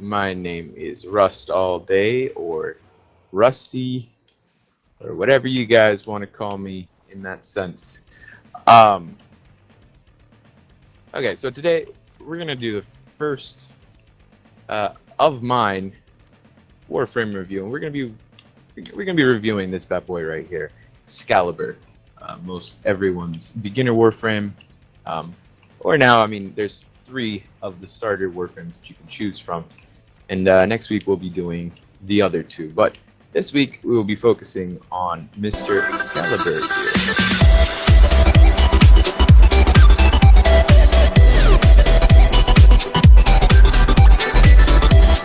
My name is Rust All Day, or Rusty, or whatever you guys want to call me in that sense. Um, okay, so today we're gonna do the first of mine Warframe review, and we're gonna be reviewing this bad boy right here, Excalibur. Most everyone's beginner Warframe, or now, I mean, there's 3 of the starter Warframes that you can choose from. And next week we'll be doing the other 2. But this week we will be focusing on Mr. Excalibur here.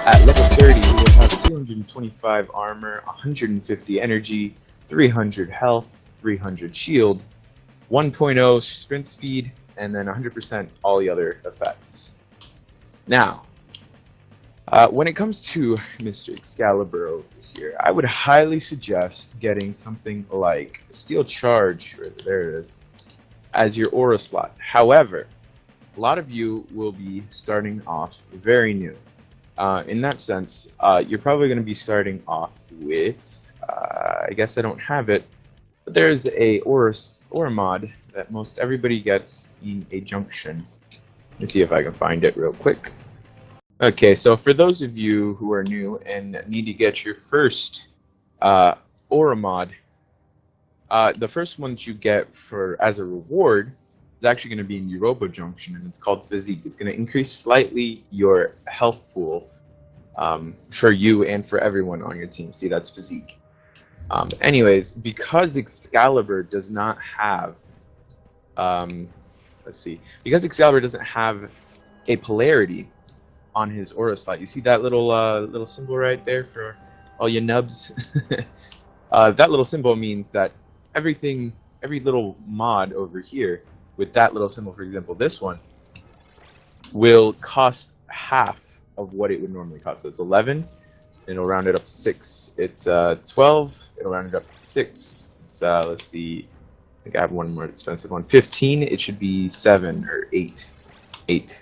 At level 30 we will have 225 armor, 150 energy, 300 health, 300 shield, 1.0 sprint speed, and then 100% all the other effects. Now, when it comes to Mr. Excalibur over here, I would highly suggest getting something like Steel Charge, or there it is, as your aura slot. However, a lot of you will be starting off very new. In that sense, you're probably going to be starting off with, I guess I don't have it, but there's a aura mod that most everybody gets in a junction. Let me see if I can find it real quick. Okay, so for those of you who are new and need to get your first aura mod, the first one that you get for as a reward is actually going to be in Europa Junction, and it's called Physique. It's going to increase slightly your health pool for you and for everyone on your team. See, that's Physique. Anyways, because Excalibur does not have, because Excalibur doesn't have a polarity on his aura slot. You see that little symbol right there for all you nubs? That little symbol means that every little mod over here with that little symbol, for example, this one, will cost half of what it would normally cost. So it's 11, and it'll round it up to 6. It's 12, it'll round it up to 6. It's let's see, I think I have one more expensive one. 15, it should be 7 or 8. 8.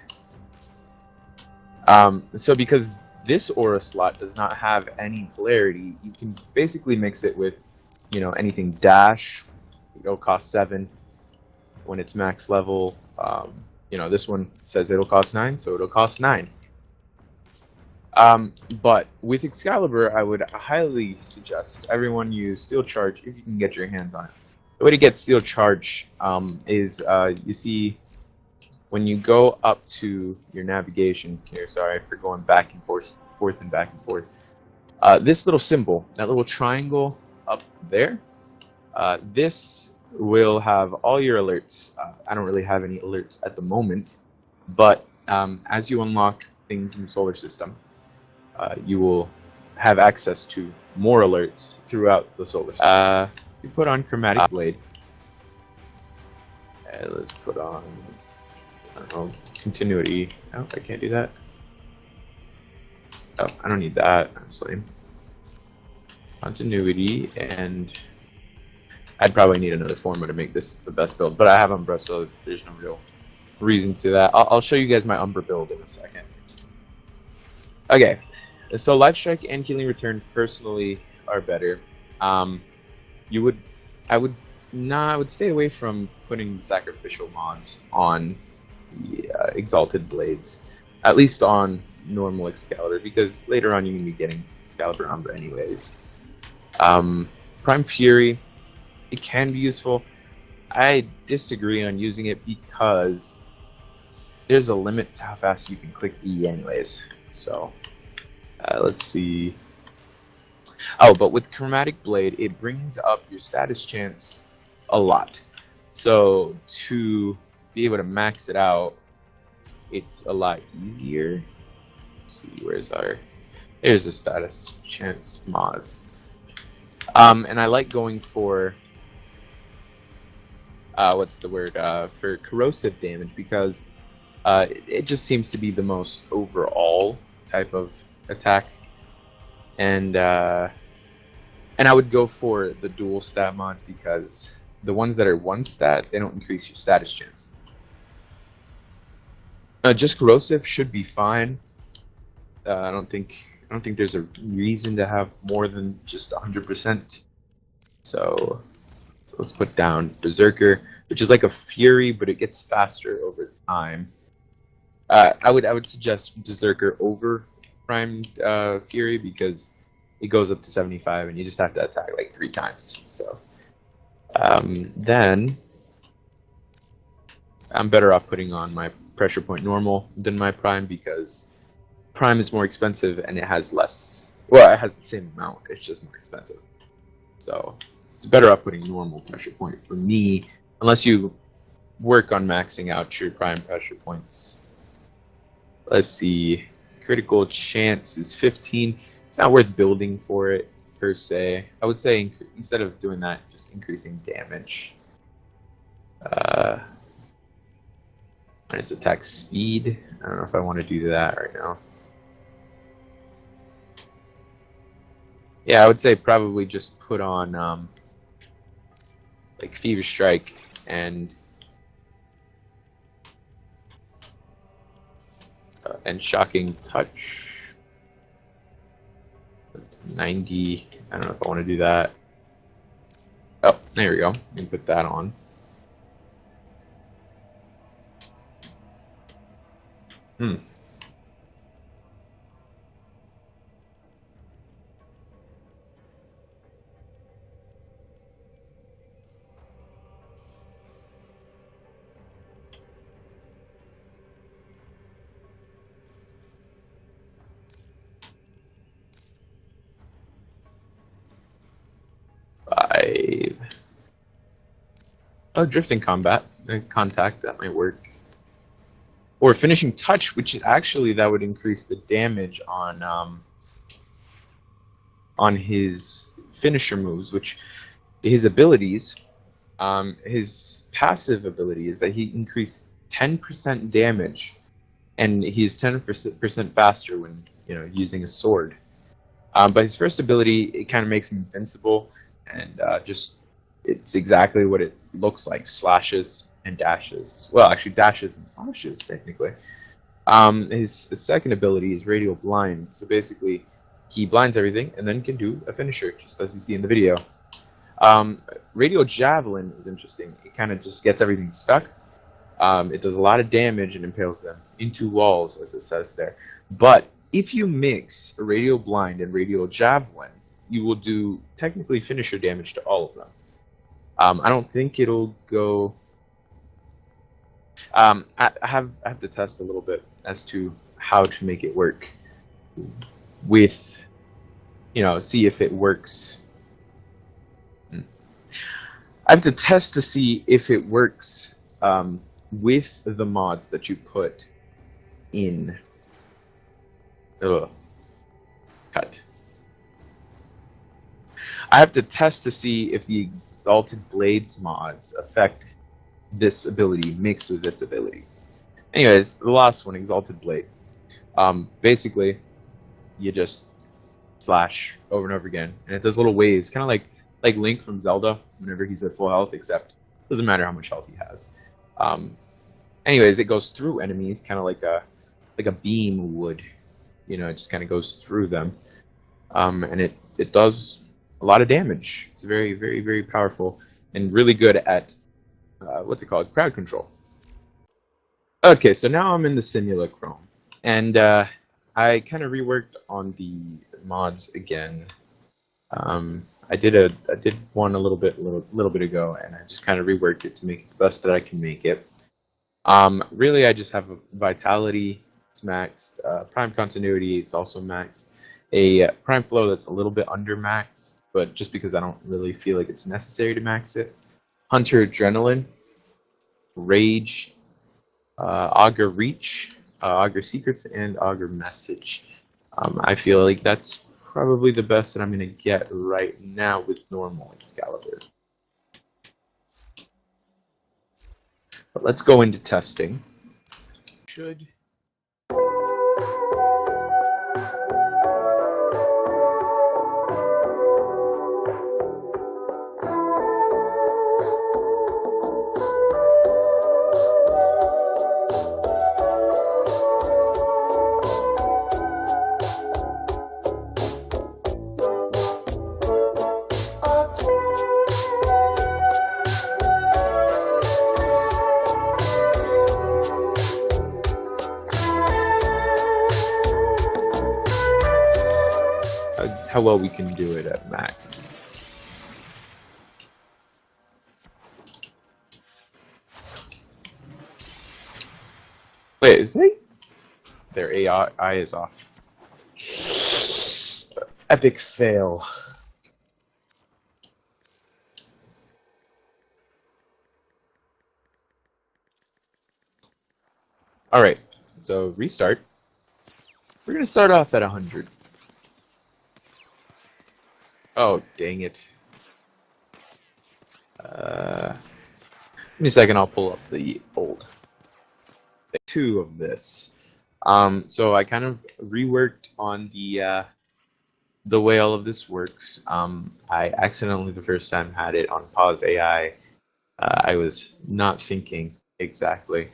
So because this aura slot does not have any polarity, you can basically mix it with, anything dash. It'll cost 7 when it's max level. This one says it'll cost 9, so it'll cost 9. But with Excalibur, I would highly suggest everyone use Steel Charge if you can get your hands on it. The way to get Steel Charge is, you see, when you go up to your navigation here, sorry for going back and forth and back and forth, this little symbol, that little triangle up there, this will have all your alerts. I don't really have any alerts at the moment, but as you unlock things in the solar system, you will have access to more alerts throughout the solar system. You put on Chromatic Blade. Let's put on, I don't know, continuity. Oh, I can't do that. Oh, I don't need that, honestly. Continuity, and I'd probably need another forma to make this the best build, but I have Umbra, so there's no real reason to that. I'll show you guys my Umbra build in a second. Okay, so Life Strike and Healing Return personally are better. I would stay away from putting sacrificial mods on the Exalted Blades, at least on normal Excalibur, because later on you're going to be getting Excalibur Umbra anyways. Prime Fury, it can be useful. I disagree on using it because there's a limit to how fast you can click E anyways. So, let's see. Oh, but with Chromatic Blade, it brings up your status chance a lot. So, to be able to max it out, it's a lot easier. Let's see, there's the status chance mods. And I like going for, for corrosive damage, because it just seems to be the most overall type of attack. And I would go for the dual stat mods, because the ones that are one stat, they don't increase your status chance. Just corrosive should be fine. I don't think there's a reason to have more than just 100%. So let's put down Berserker, which is like a Fury, but it gets faster over time. I would suggest Berserker over Primed Fury because it goes up to 75, and you just have to attack like 3 times. So then I'm better off putting on my Pressure Point Normal than my Prime because Prime is more expensive and it has less. Well, it has the same amount. It's just more expensive. So it's better off putting normal pressure point for me, unless you work on maxing out your prime pressure points. Let's see. Critical chance is 15. It's not worth building for it per se. I would say instead of doing that, just increasing damage. And its attack speed. I don't know if I want to do that right now. Yeah, I would say probably just put on like Fever Strike and Shocking Touch. That's 90. I don't know if I want to do that. Oh, there we go. Let me put that on. Hmm. Oh, drifting combat, contact, that might work. Or finishing touch, which actually that would increase the damage on his finisher moves, which his abilities, his passive ability is that he increased 10% damage, and he's 10% faster when using a sword. But his first ability, it kind of makes him invincible, and it's exactly what it looks like: slashes and dashes. Well, actually, dashes and slashes technically. His second ability is Radial Blind. So basically, he blinds everything and then can do a finisher, just as you see in the video. Radial Javelin is interesting. It kind of just gets everything stuck. It does a lot of damage and impales them into walls, as it says there. But if you mix Radial Blind and Radial Javelin, you will do technically finisher damage to all of them. I don't think it'll go. I have to test a little bit as to how to make it work with, see if it works. I have to test to see if it works with the mods that you put in. Cut. I have to test to see if the Exalted Blades mods affect this ability mixed with this ability. Anyways, the last one, Exalted Blade. Basically, you just slash over and over again, and it does little waves, kind of like Link from Zelda whenever he's at full health, except it doesn't matter how much health he has. Anyways, it goes through enemies, kind of like a beam would. It just kind of goes through them, and it does a lot of damage. It's very, very, very powerful and really good at what's it called? Crowd control. Okay, so now I'm in the Simulacrum, and I kind of reworked on the mods again. I did one a little bit ago, and I just kind of reworked it to make it the best that I can make it. Really, I just have a Vitality. It's maxed. Prime Continuity, it's also maxed. A Prime Flow that's a little bit under maxed, but just because I don't really feel like it's necessary to max it. Hunter Adrenaline, Rage, Augur Reach, Augur Secrets, and Augur Message. I feel like that's probably the best that I'm going to get right now with normal Excalibur. But let's go into testing. Should how well we can do it at max. Wait, is they? Their AI is off. Epic fail. Alright, so restart. We're gonna start off at 100. Oh, dang it. Give me a second, I'll pull up the old 2 of this. So I kind of reworked on the way all of this works. I accidentally the first time had it on pause AI. I was not thinking exactly.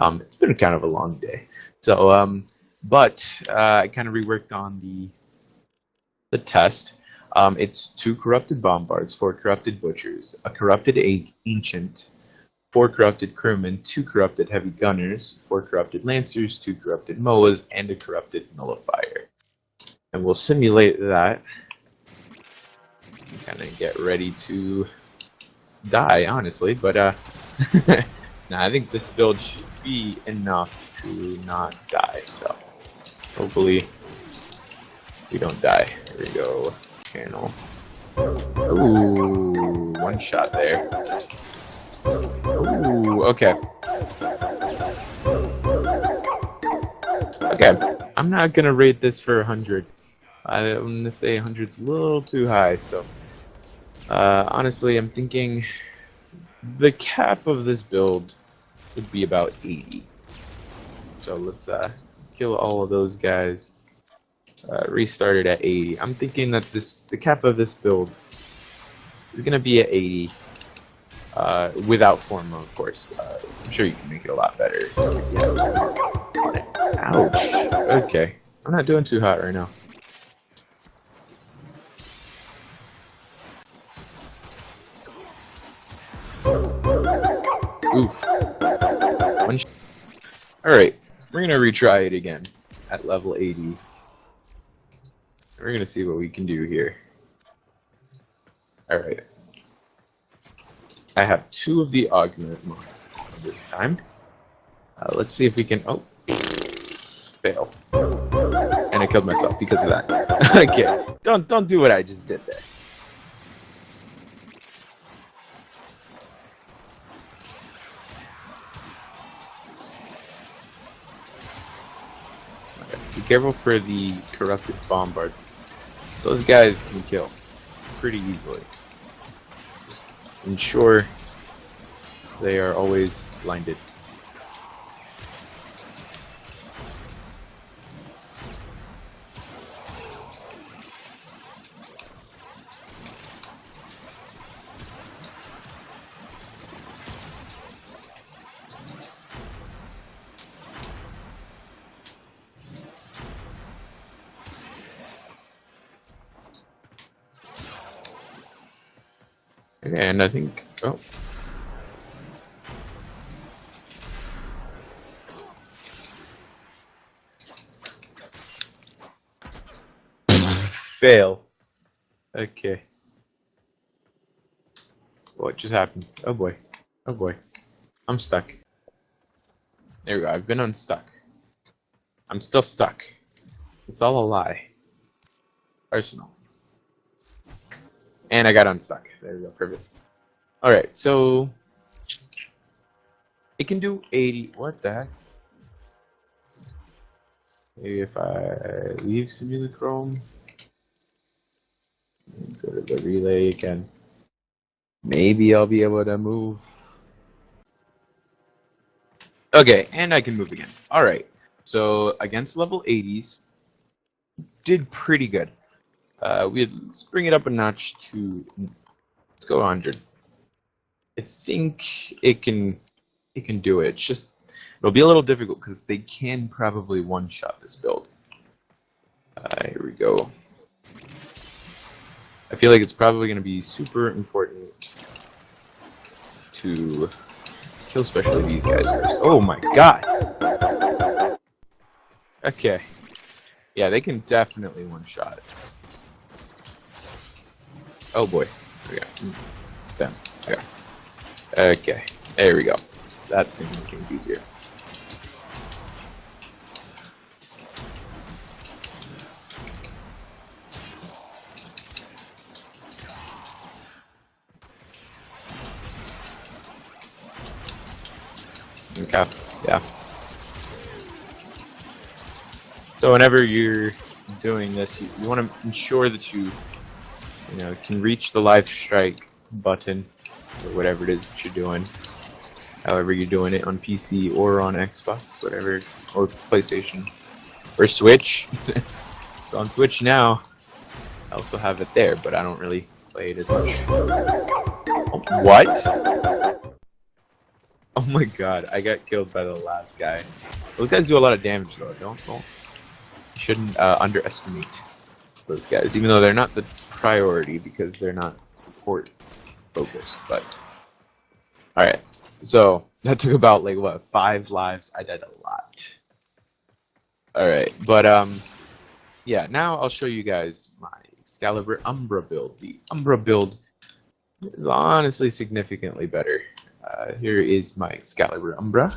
It's been kind of a long day. So, I kind of reworked on the test. It's 2 corrupted bombards, 4 corrupted butchers, a corrupted ancient, 4 corrupted crewmen, 2 corrupted heavy gunners, 4 corrupted lancers, 2 corrupted moas, and a corrupted nullifier. And we'll simulate that. Kind of get ready to die, honestly, but nah, I think this build should be enough to not die. So hopefully we don't die. Here we go. Channel. Ooh, 1 shot there. Ooh, okay. Okay, I'm not gonna rate this for 100. I'm gonna say 100's a little too high, so honestly, I'm thinking the cap of this build would be about 80. So let's kill all of those guys. Restart it at 80. I'm thinking that the cap of this build is gonna be at 80. Without form mode, of course. I'm sure you can make it a lot better. Ouch. Okay. I'm not doing too hot right now. Oof. Alright. We're gonna retry it again at level 80. We're gonna see what we can do here. Alright. I have 2 of the augment mods this time. Let's see if we can. Oh, fail. And I killed myself because of that. Okay, don't do what I just did there. Okay, be careful for the corrupted bombard. Those guys can kill pretty easily. Ensure they are always blinded. And I think, oh. Fail. Okay. What just happened? Oh boy. Oh boy. I'm stuck. There we go. I've been unstuck. I'm still stuck. It's all a lie. Arsenal. And I got unstuck. There we go. Perfect. Alright, so it can do 80. What the heck? Maybe if I leave Simulachrome, go to the relay again. Maybe I'll be able to move. Okay, and I can move again. Alright, so against level 80s, did pretty good. Let's bring it up a notch to, let's go 100. I think it can do it. It's just, it'll be a little difficult because they can probably one-shot this build. Here we go. I feel like it's probably going to be super important to kill especially these guys first. Oh my god! Okay. Yeah, they can definitely one-shot it. Oh boy. There we go. Bam. Okay. Okay. There we go. That's gonna make things easier. Okay. Yeah. So whenever you're doing this, you want to ensure that you can reach the live strike button or whatever it is that you're doing. However you're doing it on PC or on Xbox, whatever, or PlayStation or Switch. So on Switch now, I also have it there, but I don't really play it as much. What? Oh my god, I got killed by the last guy. Those guys do a lot of damage though. Don't shouldn't underestimate those guys, even though they're not the priority because they're not support focused. But alright, so that took about like what, 5 lives. I died a lot. Alright, but yeah, now I'll show you guys my Excalibur Umbra build. The Umbra build is honestly significantly better. Here is my Excalibur Umbra.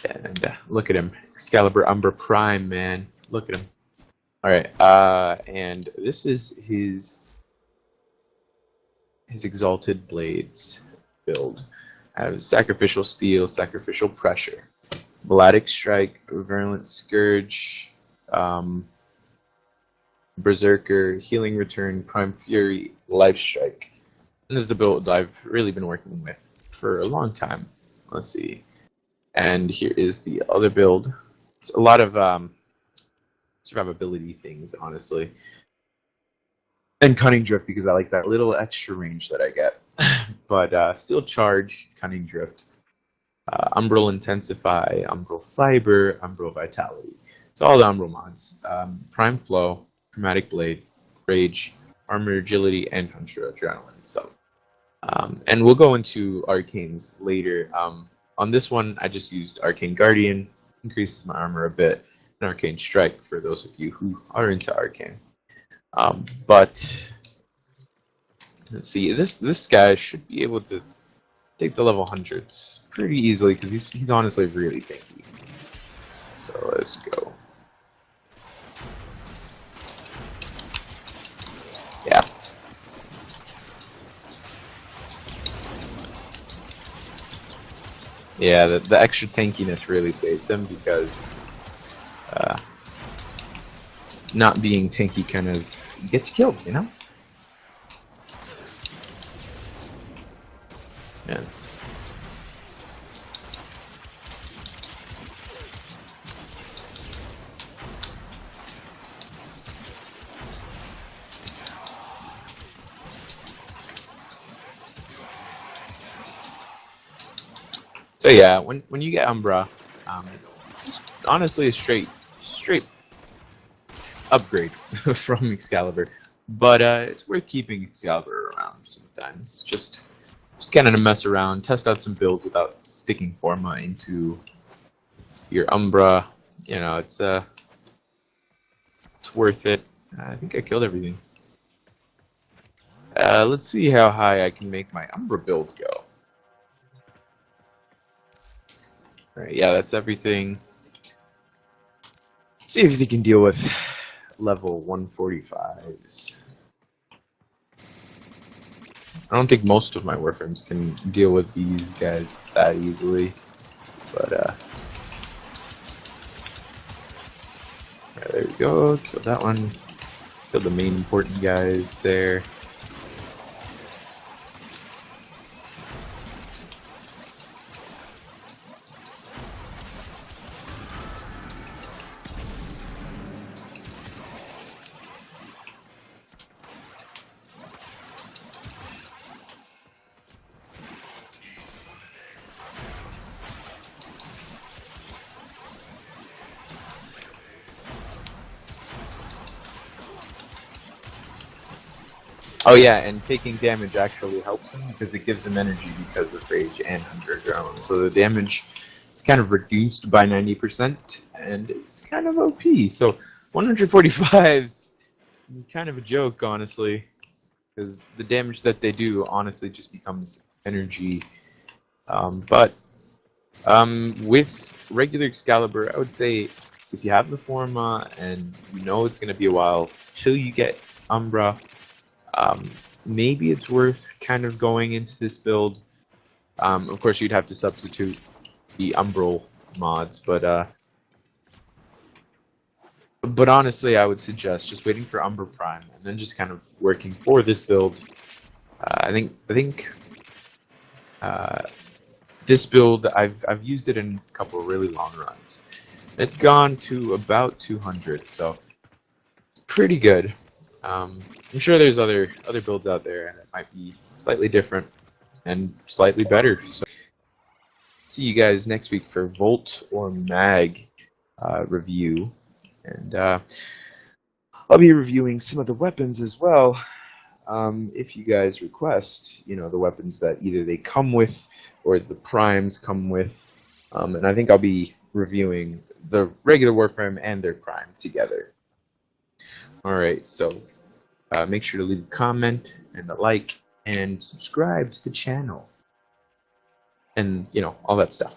And look at him. Excalibur Umbra Prime, man. Look at him. Alright, and this is his Exalted Blades build. I have Sacrificial Steel, Sacrificial Pressure, Vladic Strike, Virulent Scourge, Berserker, Healing Return, Prime Fury, Life Strike. And this is the build I've really been working with for a long time. Let's see. And here is the other build. It's a lot of survivability things, honestly. And Cunning Drift, because I like that little extra range that I get. But Steel Charge, Cunning Drift, Umbral Intensify, Umbral Fiber, Umbral Vitality. So all the Umbral mods. Prime Flow, Chromatic Blade, Rage, Armor Agility, and Hunter Adrenaline. So, and we'll go into Arcanes later. On this one, I just used Arcane Guardian, increases my armor a bit, and Arcane Strike for those of you who are into Arcane. But let's see, this guy should be able to take the level 100s pretty easily because he's honestly really tanky. So let's go. Yeah. Yeah, the extra tankiness really saves him because not being tanky kind of gets killed, you know? Yeah. So yeah, when you get Umbra, it's just honestly a straight upgrade from Excalibur, but it's worth keeping Excalibur around sometimes. Just kind of mess around, test out some builds without sticking Forma into your Umbra. You know, it's worth it. I think I killed everything. Let's see how high I can make my Umbra build go. Alright, yeah, that's everything. See if they can deal with level 145s. I don't think most of my Warframes can deal with these guys that easily, but there we go, kill that one, kill the main important guys there. Oh yeah, and taking damage actually helps him because it gives him energy because of Rage and Hunter Adrenaline. So the damage is kind of reduced by 90%, and it's kind of OP. So 145s kind of a joke, honestly, because the damage that they do honestly just becomes energy. But with regular Excalibur, I would say if you have the Forma and you know it's going to be a while till you get Umbra, um, maybe it's worth kind of going into this build. Of course, you'd have to substitute the Umbral mods, but honestly, I would suggest just waiting for Umbra Prime and then just kind of working for this build. I think uh, this build I've used it in a couple of really long runs. It's gone to about 200, so it's pretty good. I'm sure there's other builds out there that might be slightly different and slightly better. So see you guys next week for Volt or Mag review, and I'll be reviewing some of the weapons as well. If you guys request, you know, the weapons that either they come with or the primes come with, and I think I'll be reviewing the regular Warframe and their prime together. Alright, so make sure to leave a comment and a like and subscribe to the channel and, you know, all that stuff.